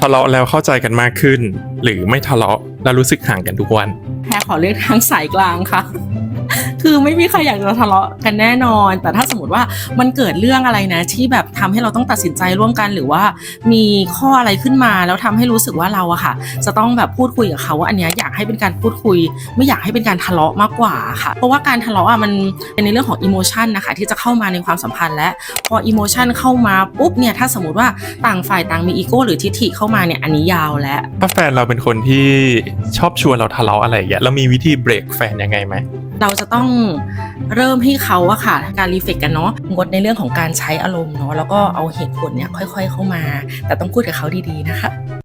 ะเลาะแล้วเข้าใจกันมากขึ้นหรือไม่ทะเลาะแล้วรู้สึกห่างกันทุกวันแพรขอเลือกทางสายกลางค่ะ คือไม่มีใครอยากจะทะเลาะกันแน่นอน แต่ถ้าสมมติว่ามันเกิดเรื่องอะไรนะที่แบบทำให้เราต้องตัดสินใจร่วมกันหรือว่ามีข้ออะไรขึ้นมาแล้วทำให้รู้สึกว่าเราอะค่ะจะต้องแบบพูดคุยกับเขาว่าอันเนี้ยอยากให้เป็นการพูดคุยไม่อยากให้เป็นการทะเลาะมากกว่าค่ะเพราะว่าการทะเลาะอะมันเป็นในเรื่องของอิโมชันนะคะที่จะเข้ามาในความสัมพันธ์และพออิโมชันเข้ามาปุ๊บเนี่ยถ้าสมมติว่าต่างฝ่ายต่างมีอีโก้หรือทิฐิเข้ามาเนี่ยอันนี้ยาวแล้ว ถ้าแฟนเราเป็นคนที่ชอบชวนเราทะเลาะอะไรอย่างเงี้ยเรามีวิธีเบรกแฟนยังไงไหมเราจะต้องเริ่มให้เขาอะค่ะการรีเฟกกันเนาะงดในเรื่องของการใช้อารมณ์เนาะแล้วก็เอาเหตุผลเนี่ยค่อยๆเข้ามาแต่ต้องพูดกับเขาดีๆนะคะ